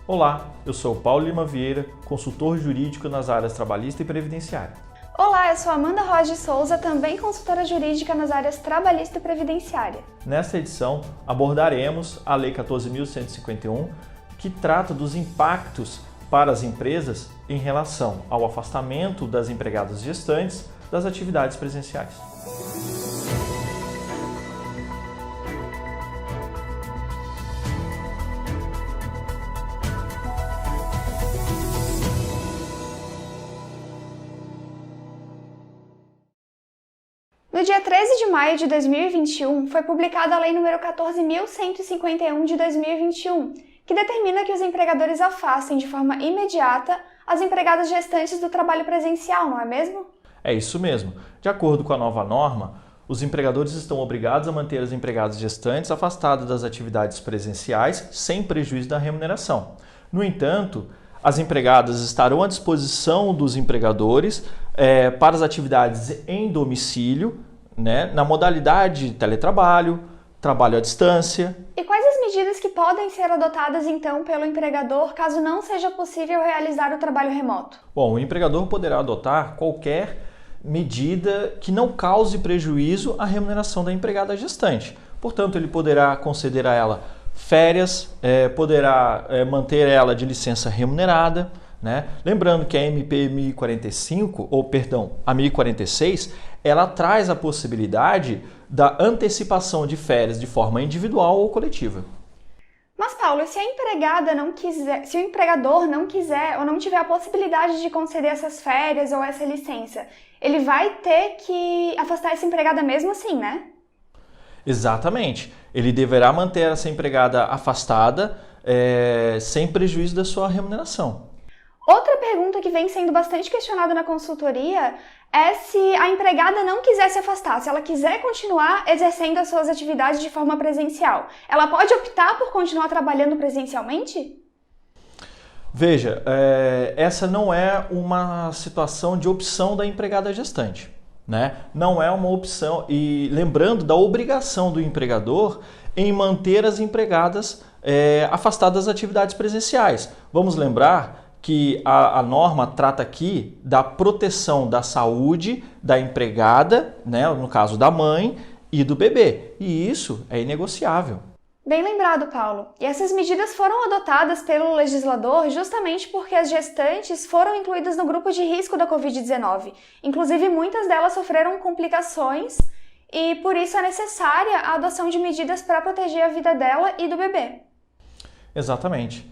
Olá, eu sou Paulo Lima Vieira, consultor jurídico nas áreas trabalhista e previdenciária. Olá, eu sou Amanda Rocha de Souza, também consultora jurídica nas áreas trabalhista e previdenciária. Nesta edição, abordaremos a Lei 14.151, que trata dos impactos para as empresas em relação ao afastamento das empregadas gestantes das atividades presenciais. No dia 13 de maio de 2021, foi publicada a Lei nº 14.151 de 2021, que determina que os empregadores afastem de forma imediata as empregadas gestantes do trabalho presencial, não é mesmo? É isso mesmo. De acordo com a nova norma, os empregadores estão obrigados a manter as empregadas gestantes afastadas das atividades presenciais sem prejuízo da remuneração. No entanto, as empregadas estarão à disposição dos empregadores para as atividades em domicílio, na modalidade de teletrabalho, trabalho à distância. E quais as medidas que podem ser adotadas então pelo empregador caso não seja possível realizar o trabalho remoto? Bom, o empregador poderá adotar qualquer medida que não cause prejuízo à remuneração da empregada gestante. Portanto, ele poderá conceder a ela férias, poderá manter ela de licença remunerada, Lembrando que a MP 1045, a 1046, ela traz a possibilidade da antecipação de férias de forma individual ou coletiva. Mas, Paulo, se a empregada não quiser, se o empregador não quiser ou não tiver a possibilidade de conceder essas férias ou essa licença, ele vai ter que afastar essa empregada mesmo assim, né? Exatamente. Ele deverá manter essa empregada afastada sem prejuízo da sua remuneração. Outra pergunta que vem sendo bastante questionada na consultoria é se a empregada não quiser se afastar, se ela quiser continuar exercendo as suas atividades de forma presencial. Ela pode optar por continuar trabalhando presencialmente? Veja, essa não é uma situação de opção da empregada gestante, Não é uma opção, e lembrando da obrigação do empregador em manter as empregadas afastadas das atividades presenciais. Vamos lembrar que a norma trata aqui da proteção da saúde da empregada, no caso da mãe e do bebê, e isso é inegociável. Bem lembrado, Paulo. E essas medidas foram adotadas pelo legislador justamente porque as gestantes foram incluídas no grupo de risco da Covid-19. Inclusive, muitas delas sofreram complicações e por isso é necessária a adoção de medidas para proteger a vida dela e do bebê. Exatamente.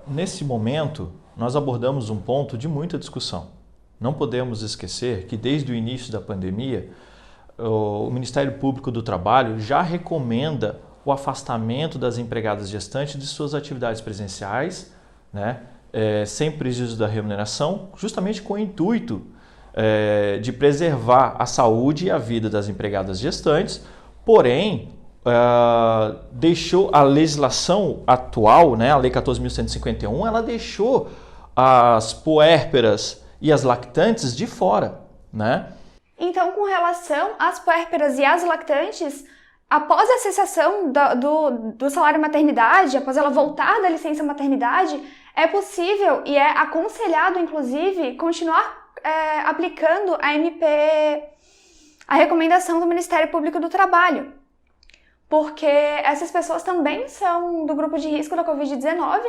Nesse momento, nós abordamos um ponto de muita discussão. Não podemos esquecer que desde o início da pandemia, o Ministério Público do Trabalho já recomenda o afastamento das empregadas gestantes de suas atividades presenciais, sem prejuízo da remuneração, justamente com o intuito de preservar a saúde e a vida das empregadas gestantes, porém, deixou a legislação atual, a Lei 14.151, ela deixou as puérperas e as lactantes de fora, Então, com relação às puérperas e às lactantes, após a cessação do salário maternidade, após ela voltar da licença maternidade, é possível e é aconselhado, inclusive, continuar aplicando a recomendação do Ministério Público do Trabalho. Porque essas pessoas também são do grupo de risco da Covid-19,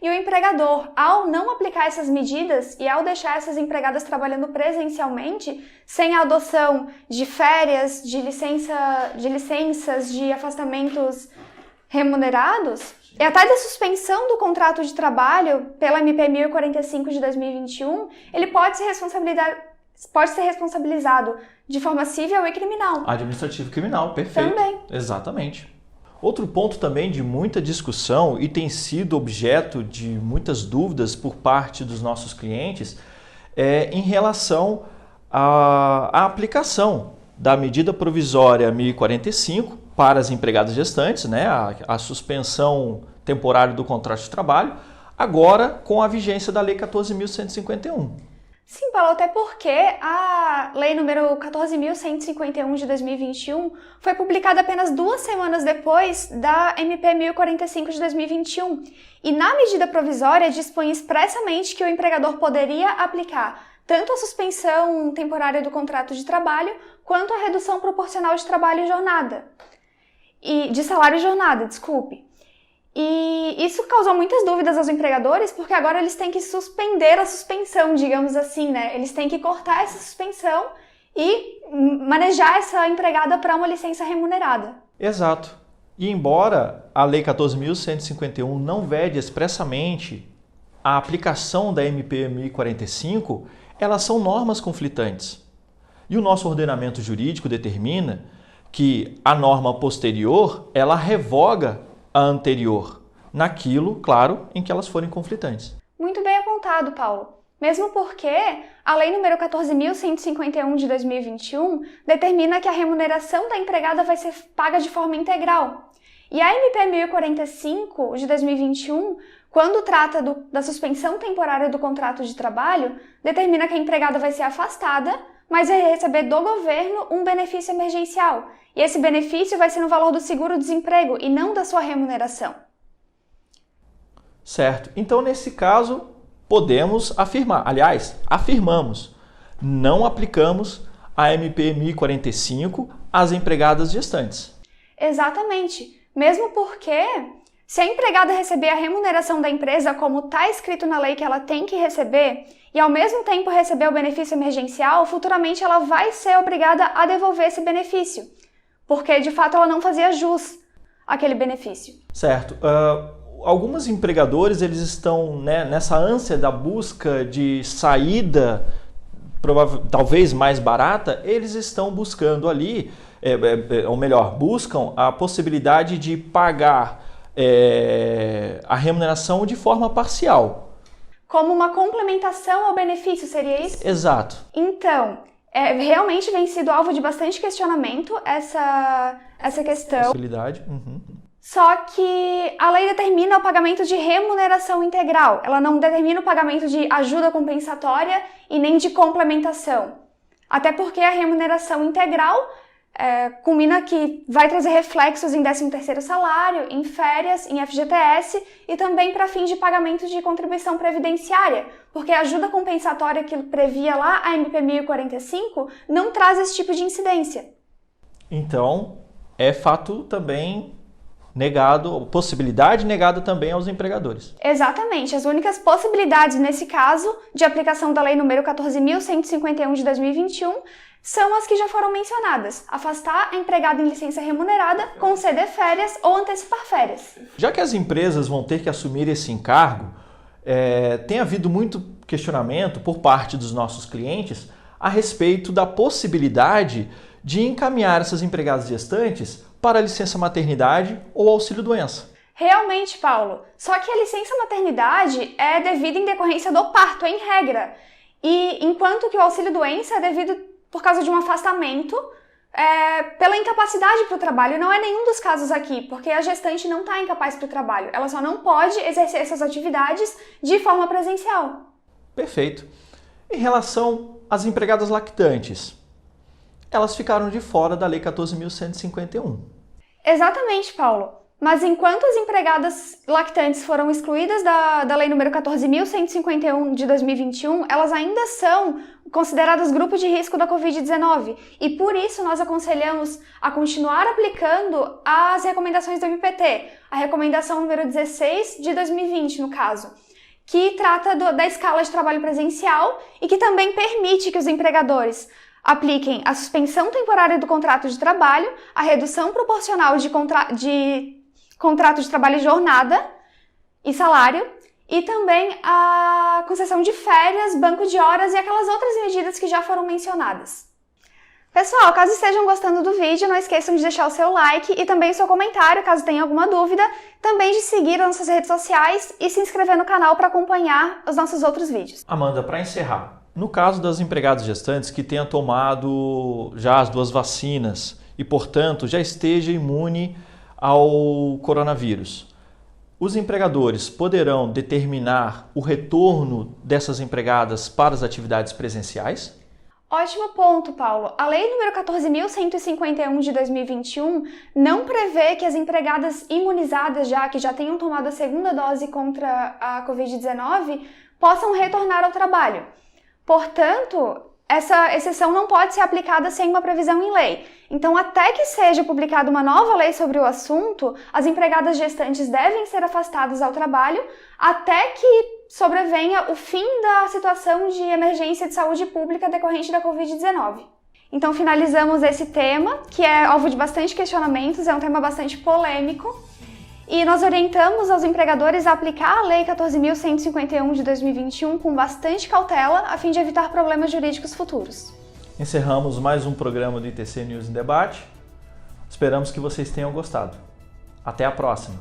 E o empregador, ao não aplicar essas medidas e ao deixar essas empregadas trabalhando presencialmente, sem a adoção de férias, de licenças, de afastamentos remunerados, e até da suspensão do contrato de trabalho pela MP 1045 de 2021, ele pode ser responsabilizado de forma civil e criminal. Administrativo e criminal, perfeito. Também. Exatamente. Outro ponto também de muita discussão e tem sido objeto de muitas dúvidas por parte dos nossos clientes é em relação à aplicação da medida provisória 1045 para as empregadas gestantes, a suspensão temporária do contrato de trabalho, agora com a vigência da Lei 14.151. Sim, Paulo, até porque a Lei número 14.151 de 2021 foi publicada apenas 2 semanas depois da MP 1045 de 2021 e na medida provisória dispõe expressamente que o empregador poderia aplicar tanto a suspensão temporária do contrato de trabalho quanto a redução proporcional de trabalho e jornada. De salário e jornada, desculpe. E isso causou muitas dúvidas aos empregadores, porque agora eles têm que suspender a suspensão, digamos assim, né? Eles têm que cortar essa suspensão e manejar essa empregada para uma licença remunerada. Exato. E embora a Lei 14.151 não vede expressamente a aplicação da MP 1045, elas são normas conflitantes. E o nosso ordenamento jurídico determina que a norma posterior, ela revoga a anterior, naquilo, claro, em que elas forem conflitantes. Muito bem apontado, Paulo. Mesmo porque a Lei número 14.151 de 2021 determina que a remuneração da empregada vai ser paga de forma integral. E a MP 1045 de 2021, quando trata da suspensão temporária do contrato de trabalho, determina que a empregada vai ser afastada, mas vai receber do governo um benefício emergencial. E esse benefício vai ser no valor do seguro-desemprego e não da sua remuneração. Certo. Então, nesse caso, podemos afirmar, aliás, afirmamos, não aplicamos a MP 1045 às empregadas gestantes. Exatamente. Mesmo porque, se a empregada receber a remuneração da empresa como está escrito na lei que ela tem que receber, e ao mesmo tempo receber o benefício emergencial, futuramente ela vai ser obrigada a devolver esse benefício, porque de fato ela não fazia jus àquele benefício. Certo. Alguns empregadores eles estão, né, nessa ânsia da busca de saída, talvez mais barata, eles estão buscando ali, ou melhor, buscam a possibilidade de pagar a remuneração de forma parcial. Como uma complementação ao benefício, seria isso? Exato. Então, realmente vem sido alvo de bastante questionamento essa questão. Possibilidade. Uhum. Só que a lei determina o pagamento de remuneração integral. Ela não determina o pagamento de ajuda compensatória e nem de complementação. Até porque a remuneração integral culmina que vai trazer reflexos em 13º salário, em férias, em FGTS e também para fins de pagamento de contribuição previdenciária, porque a ajuda compensatória que previa lá a MP 1045 não traz esse tipo de incidência. Então, é fato também negado, possibilidade negada também aos empregadores. Exatamente. As únicas possibilidades nesse caso de aplicação da Lei número 14.151 de 2021 são as que já foram mencionadas: afastar a empregada em licença remunerada, conceder férias ou antecipar férias. Já que as empresas vão ter que assumir esse encargo, tem havido muito questionamento por parte dos nossos clientes a respeito da possibilidade de encaminhar essas empregadas gestantes para a licença maternidade ou auxílio-doença. Realmente, Paulo. Só que a licença maternidade é devida em decorrência do parto, em regra. E enquanto que o auxílio-doença é devido por causa de um afastamento pela incapacidade para o trabalho. Não é nenhum dos casos aqui, porque a gestante não está incapaz para o trabalho. Ela só não pode exercer essas atividades de forma presencial. Perfeito. Em relação às empregadas lactantes, elas ficaram de fora da Lei 14.151. Exatamente, Paulo. Mas enquanto as empregadas lactantes foram excluídas da Lei número 14.151 de 2021, elas ainda são consideradas grupo de risco da Covid-19 e por isso nós aconselhamos a continuar aplicando as recomendações do MPT, a recomendação número 16 de 2020, no caso, que trata da escala de trabalho presencial e que também permite que os empregadores apliquem a suspensão temporária do contrato de trabalho, a redução proporcional de contrato de trabalho e jornada e salário, e também a concessão de férias, banco de horas e aquelas outras medidas que já foram mencionadas. Pessoal, caso estejam gostando do vídeo, não esqueçam de deixar o seu like e também o seu comentário, caso tenha alguma dúvida, também de seguir as nossas redes sociais e se inscrever no canal para acompanhar os nossos outros vídeos. Amanda, para encerrar, no caso das empregadas gestantes que tenham tomado já as 2 vacinas e, portanto, já esteja imune ao coronavírus, Os empregadores poderão determinar o retorno dessas empregadas para as atividades presenciais? Ótimo ponto, Paulo. A Lei nº 14.151 de 2021 não prevê que as empregadas imunizadas que já tenham tomado a segunda dose contra a Covid-19, possam retornar ao trabalho. Portanto, essa exceção não pode ser aplicada sem uma previsão em lei. Então, até que seja publicada uma nova lei sobre o assunto, as empregadas gestantes devem ser afastadas ao trabalho até que sobrevenha o fim da situação de emergência de saúde pública decorrente da Covid-19. Então, finalizamos esse tema, que é alvo de bastante questionamentos, é um tema bastante polêmico, e nós orientamos aos empregadores a aplicar a Lei 14.151 de 2021 com bastante cautela, a fim de evitar problemas jurídicos futuros. Encerramos mais um programa do ITC News em Debate. Esperamos que vocês tenham gostado. Até a próxima!